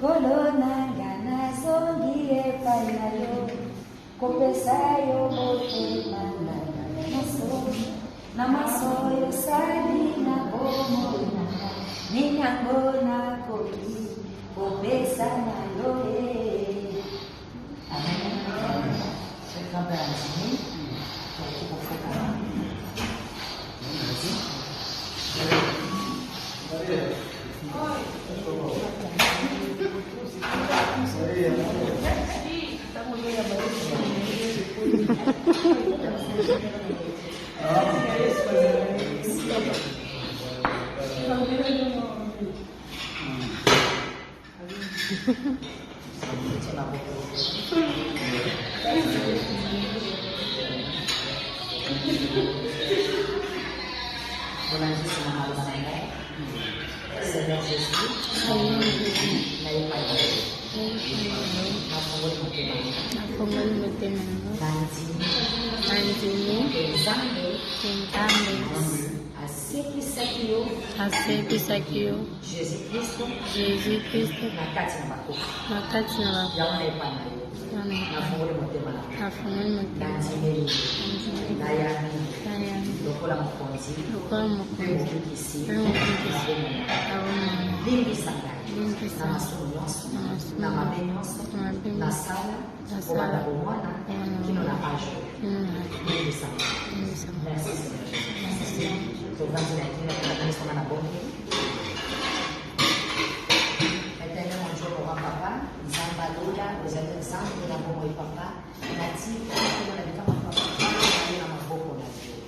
Kolonanga nazongi epai na yo, kopesa yo motema na maso yosali na bomoi nanga, ninyango nakoki kopesa na yo. Amen. Seigneur Jésus, asekisakio Jésus Christ nakati na bako afungoli motema lokola mokonzi limbisa ngai na masumu nyonso na mabe nyonso na sala kobanda bomwana kino na age limbisa ngai. Merci Seigneur Jésus. Tovandi na kino tunakanisonga na bonge. Éternel mon Dieu, mon papa, Zamba Lola, vous êtes ensemble na bongo papa, nati kino na bikama papa na maboko na Dieu.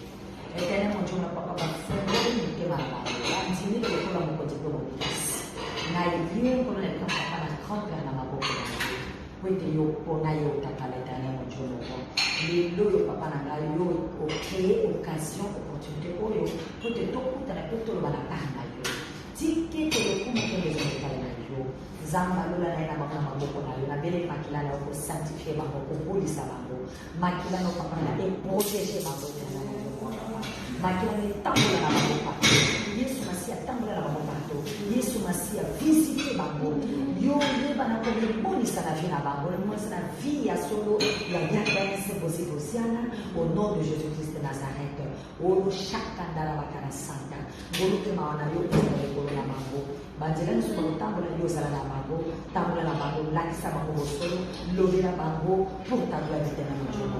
Éternel mon Dieu, mon papa, bafungoli motema na bango bandimi lokola mokonzi mpe mokilisi na ye mpona na bikama papa na grand-père na maboko na Dieu. Po ete yo mpona yo tata l'Éternel mon Dieu moko lelo yo papa na ngai yo ocréé occasion opportunité oyo po te tokutana mpe toloba na kaka na yo tike tolokumu mpe mezonekala na yo zamba lola na ye na bango na maboko na yo nabele makila na yo kosanctifie bango kobolisa bango makila na yo papa na eprotege bango tena na yo makila na etambola na bango pato yesu masi atambola na bango pato yesu masi avisite bango yo yeba na kolebonisa na vie na bango lemonisa na vie ya solo ya yakanisi bozibosiana au nom de Jésus-Christ de Nazareth olo shaka ndala bakana santa ngolukema wana yo ekolo na bango banzela nyonso bakotambola yo ozala na bango tambola na bango lakisa bango bosolo lobela bango pour tambola vitena mojomo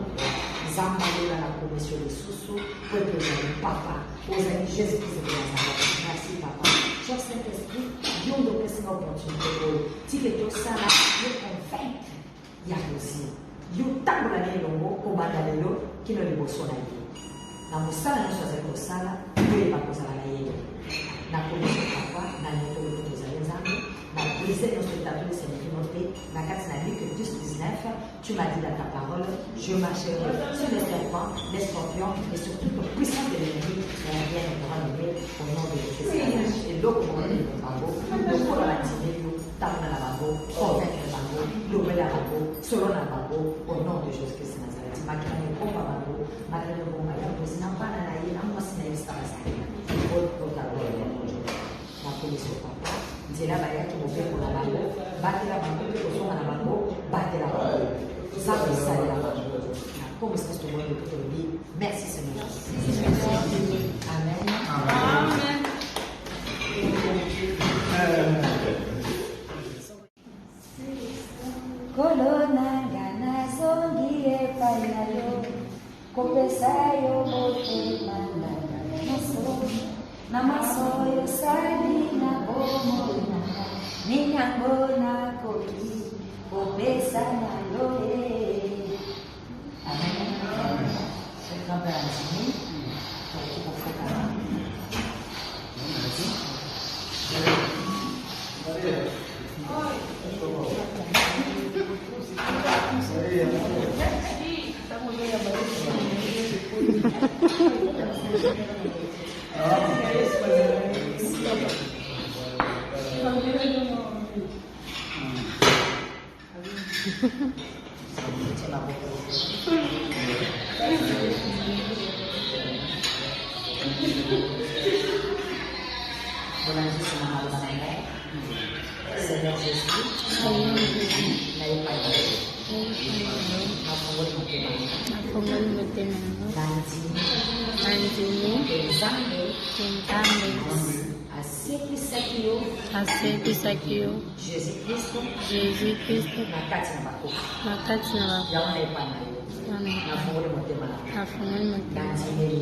zamba lola na komisio lisusu po ete ozali papa ozali Jésus-Christ de Nazareth. Merci papa. Cher Saint-Esprit, yo ndo opesinga opportunité oyo tike tosala yo convaincre ya kosi yo tambola na elongo kobanda lelo kino liboso na ye na mosala nyonso azali kosala koyeba kozala na ye na komisio papa na nyokolo po tozali nzambe na brise nyonso etabli senekino te na kati na Luc 10:19 tu m'as dit dans ta parole je marcherai sur les serpents les scorpions et sur toute puissance de l'ennemi et rien ne pourra m'aider au nom de Jésus. Et l'eau pour le bango lokola batime yo tambola na bango convaincre bango lobela bango solo na bango au nom de Jésus-Christ de Nazareth. Makila mekoma bango makila mekoma ya mwezi na mbana na ye na mwasi na ye sabazali otabola ya mojo na polisi papa nzela bayaki mobeko na bango batela bango mpe kozonga na bango batela bango nzambe esalela bango na kombo sika tomoyelo mpe tolobi merci Seigneur Jésus. Amen. Amen. Kolonanga nazongi epai na yo, kopesa yo motema na maso yosali na bomoi nanga, ninyango nakoki kopesa na yo. Amen. Seigneur Jésus, n'ayez pas de Asekisakio Jésus Christ, Jésus Kristo nakati na bako. wakati na wako Yaona ipa na yo. Nafungule motema na. afungani motema Nanzimeli.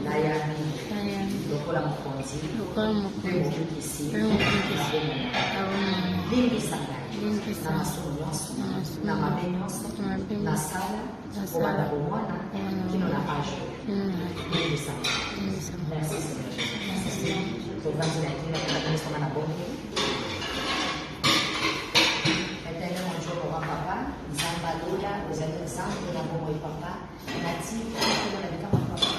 Nayani. ayani Lokola mokonzi. lokola mokonzi Mokikisi. mokikisi Abomona. abomona Limbi sangai. limbisa Na masumu nyonso. na masumu Na mabe nyonso. na mabe Na nyonso. sala. Na Obanda sala. bomwana. Kino na ajo. Limbi sangai. limbisa Merci Seigneur Jésus. Tovanzi na kila kwa kanisa na bongo. Éternel mon Dieu, mon papa, Zamba Lola, vous êtes ensemble, nous avons mon papa, Nati, nous avons kama papa,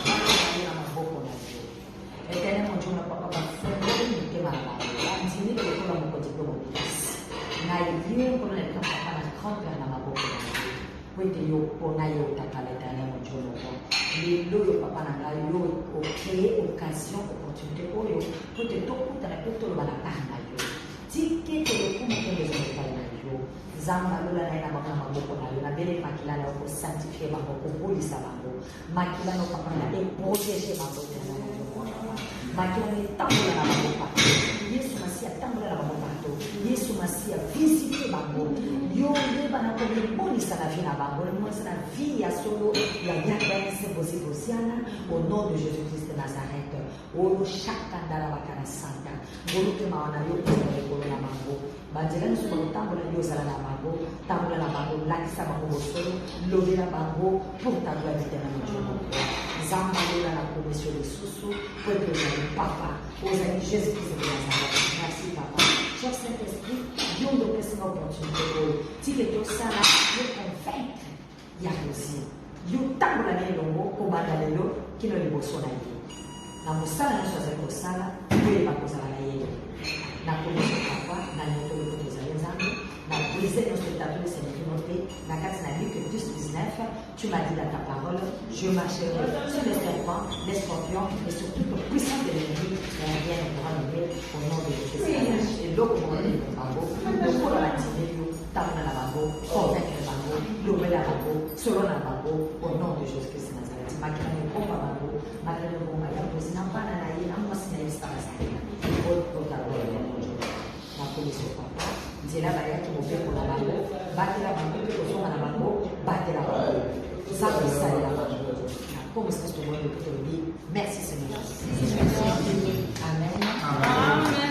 nous avons beaucoup na Dieu. Éternel mon Dieu, mon papa, frère, nous te marabou. Antini que pour la mon diplôme de classe. Na yeye pour le kama papa na grand-père na maboko na Dieu. Wete yo pona yo takala éternel mon Dieu, mon papa. Lelo yo papa na ngai yo o créer occasion opportunité oyo pour te tokuta na poto lo bana kana yo. Tike te lo kuma ke les hommes na yo. Zamba lola na ina baka maboko na yo na bele makila na ko sanctifier bango ko polisa bango. Makila no papa na e protéger bango na yo. Makila ni tambola na bango pa. Yesu Masia tambola na bango pa to. Yesu Masia visiter bango. Yo leba na ko ni polisa na vie na bango. Mo sa vie ya solo ya yabense posiposiana au nom de Jésus-Christ de Nazareth. Olo shakandara bakana santa. Bolo ke mawana yo ko na bango. Banjela nso ba tambola yo sala na bango. Tambola na bango lakisa bango bosolo. Lovela bango pour ta gloire éternelle Dieu mon Dieu. Zamba lola na commission de sous pour que le papa aux amis Jésus-Christ de Nazareth. Merci papa. Cher Saint-Esprit, Dieu nous donne cette opportunité. Si que tout ça là, je convaincre. Il y a aussi. Yo tambola lelo kobanda lelo kino liboso na ye na mosala nyonso azali kosala koyeba kozala na ye na komiso papa na nyokolo tozali nzambe na brise nyonso etabli senekino te na kati na Luc 10:19 tu m'as dit dans ta parole je marcherai sur les serpents les scorpions et sur toute puissance de l'ennemi et rien ne pourra me nuire au nom de Jésus eloko mokolo na bango lokola batinde yo ntango na bango convaincre bango lobela bango solo na bango au nom de Jésus-Christ Nazareth. Makila ni komba bango, makila ni komba ya kozi na bana na ye na mwasi na ye sala sana. Kota roho ya Mungu. Na polisi papa, nzela ba yake mobeko na bango, batela bango pe kozonga na bango, batela bango. Zapo sala na bango. Na comme ça tout le monde peut te dire merci Seigneur. Amen. Amen.